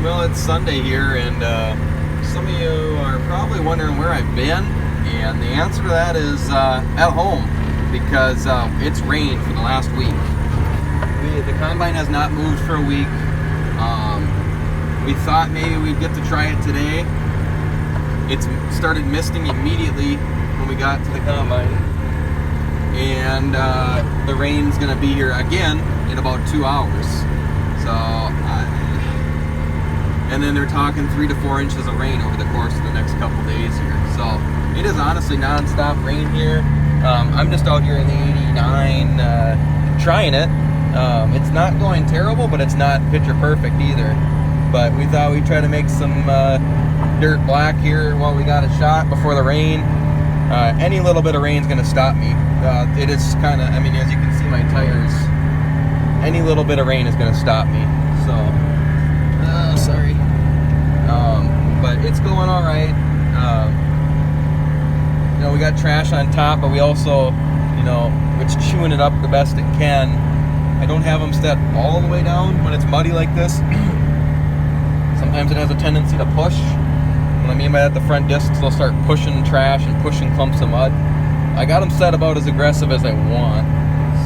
Well, it's Sunday here, and some of you are probably wondering where I've been, and the answer to that is at home, because it's rained for the last week. The combine has not moved for a week. We thought maybe we'd get to try it today. It's started misting immediately when we got to the combine, and the rain's going to be here again in about 2 hours. So, and then they're talking 3 to 4 inches of rain over the course of the next couple days here. So it is honestly non-stop rain here. I'm just out here in the 89 trying it. It's not going terrible, but it's not picture perfect either. But we thought we'd try to make some dirt black here while we got a shot before the rain. Any little bit of rain is going to stop me. It is kind of, I mean, as you can see my tires, any little bit of rain is going to stop me. So, sorry. But it's going all right. You know, we got trash on top, but we also, you know, it's chewing it up the best it can. I don't have them set all the way down when it's muddy like this. Sometimes it has a tendency to push. What I mean by that, the front discs will start pushing trash and pushing clumps of mud. I got them set about as aggressive as I want.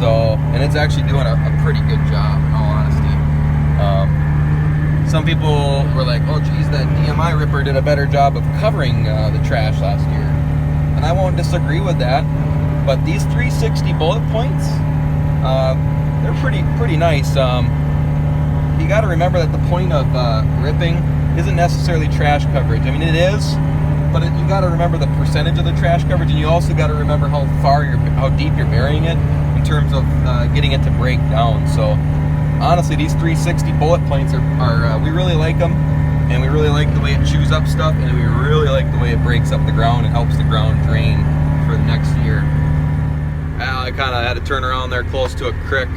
So, and it's actually doing a pretty good job, in all honesty. Some people were like, oh geez, that DMI Ripper did a better job of covering the trash last year. And I won't disagree with that. But these 360 bullet points, they're pretty nice. You got to remember that the point of ripping isn't necessarily trash coverage. I mean, it is, but you got to remember the percentage of the trash coverage, and you also got to remember how deep you're burying it in terms of getting it to break down. So, honestly, these 360 bullet points are we really like them, and we really like the way it chews up stuff, and we really like the way it breaks up the ground and helps the ground drain for the next year. I kind of had to turn around there close to a creek.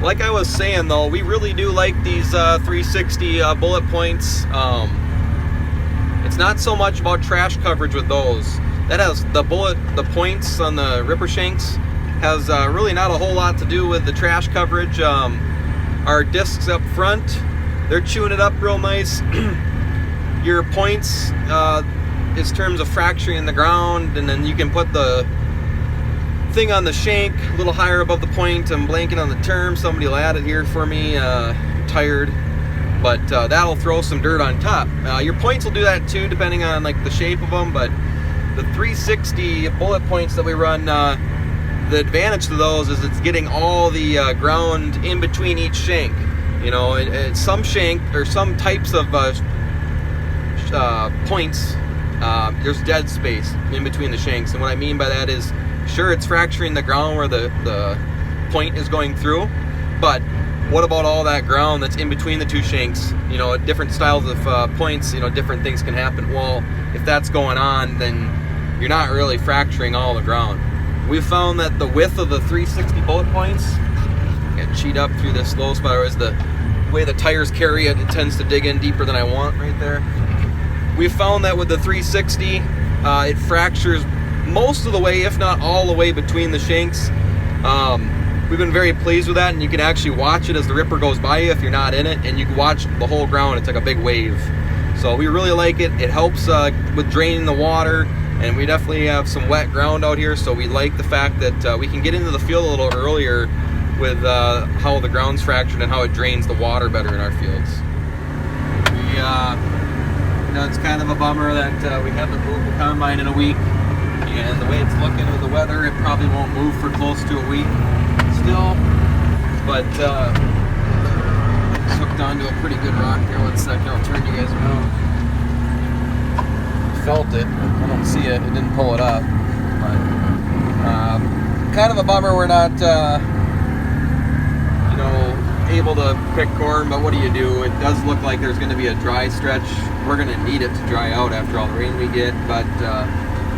Like I was saying though, we really do like these 360 bullet points. It's not so much about trash coverage with those. That has the points on the Ripper shanks has really not a whole lot to do with the trash coverage. Our discs up front, they're chewing it up real nice. Your points is terms of fracturing the ground, and then you can put the thing on the shank a little higher above the point. I'm blanking on the term. Somebody will add it here for me. Tired, but that'll throw some dirt on top. Your points will do that too, depending on like the shape of them. But the 360 bullet points that we run, the advantage to those is it's getting all the ground in between each shank. You know, some shank or some types of points, there's dead space in between the shanks, and what I mean by that is, sure, it's fracturing the ground where the point is going through, but what about all that ground that's in between the two shanks? You know, different styles of points, you know, different things can happen. Well, if that's going on, then you're not really fracturing all the ground. We've found that the width of the 360 bullet points, get cheat up through this low spot, whereas the way the tires carry it, it tends to dig in deeper than I want right there. We've found that with the 360, it fractures most of the way, if not all the way, between the shanks. We've been very pleased with that, and you can actually watch it as the Ripper goes by you if you're not in it, and you can watch the whole ground. It's like a big wave. So we really like it. It helps with draining the water, and we definitely have some wet ground out here, so we like the fact that we can get into the field a little earlier with how the ground's fractured and how it drains the water better in our fields. You know, it's kind of a bummer that we haven't moved the combine in a week. And the way it's looking with the weather, it probably won't move for close to a week still. But it's hooked onto a pretty good rock here. 1 second, I'll turn you guys around. Felt it. I don't see it. It didn't pull it up. But kind of a bummer we're not, you know, able to pick corn. But what do? It does look like there's going to be a dry stretch. We're going to need it to dry out after all the rain we get. But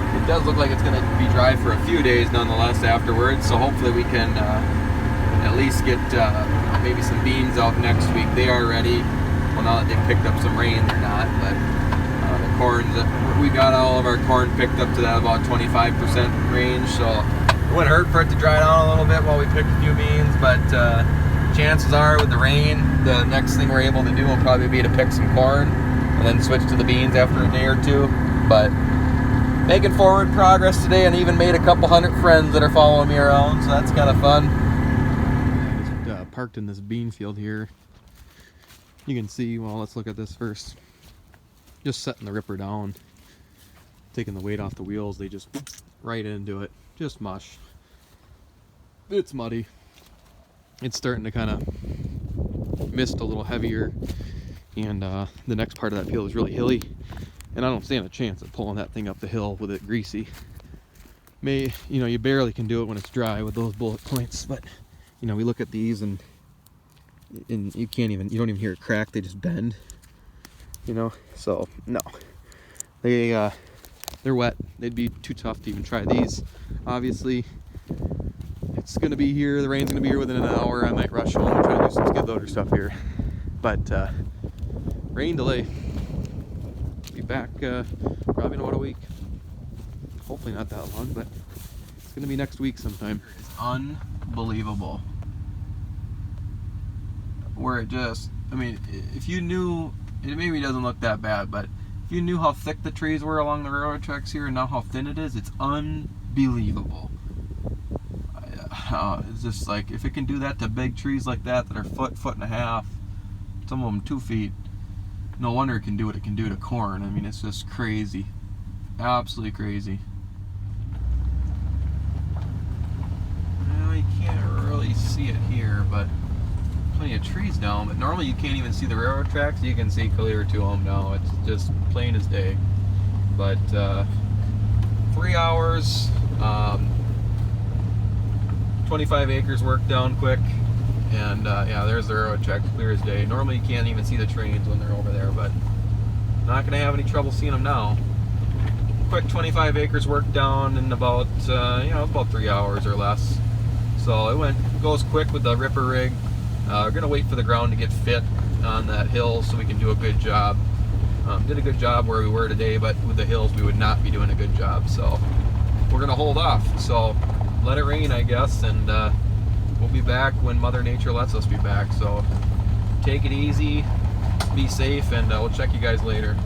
it does look like it's going to be dry for a few days nonetheless afterwards, so hopefully we can at least get maybe some beans out next week. They are ready. Well, now that they've picked up some rain, they're not, but the corn, we got all of our corn picked up to that about 25% range, so it wouldn't hurt for it to dry down a little bit while we pick a few beans, but chances are with the rain, the next thing we're able to do will probably be to pick some corn and then switch to the beans after a day or two. But making forward progress today, and even made a couple hundred friends that are following me around, so that's kind of fun. I just parked in this bean field here. You can see, well, let's look at this first. Just setting the ripper down, taking the weight off the wheels, they just right into it, just mush. It's muddy. It's starting to kind of mist a little heavier, and the next part of that field is really hilly, and I don't stand a chance of pulling that thing up the hill with it greasy. You barely can do it when it's dry with those bullet points, but we look at these and you don't even hear it crack, they just bend, so no, they're wet. They'd be too tough to even try these. Obviously it's gonna be here, the rain's gonna be here within an hour. I might rush home and try to do some skid loader stuff here, but rain delay. Be back probably in about a week, hopefully not that long, but it's gonna be next week sometime. It's unbelievable where it just, if you knew, it maybe doesn't look that bad, but if you knew how thick the trees were along the railroad tracks here and now how thin it is, it's unbelievable. It's just like, if it can do that to big trees like that are foot and a half, some of them 2 feet, no wonder it can do what it can do to corn. It's just crazy, absolutely crazy. Well, you can't really see it here, but plenty of trees down, but normally you can't even see the railroad tracks. You can see clear to them now. It's just plain as day. But 3 hours, 25 acres worked down quick, and yeah, there's the railroad tracks clear as day. Normally you can't even see the trains when they're over there, but not gonna have any trouble seeing them now. Quick 25 acres worked down in about about 3 hours or less. So it goes quick with the ripper rig. We're gonna wait for the ground to get fit on that hill so we can do a good job. Did a good job where we were today, but with the hills we would not be doing a good job. So we're gonna hold off. So let it rain, I guess, and we'll be back when Mother Nature lets us be back. So take it easy, be safe, and we'll check you guys later.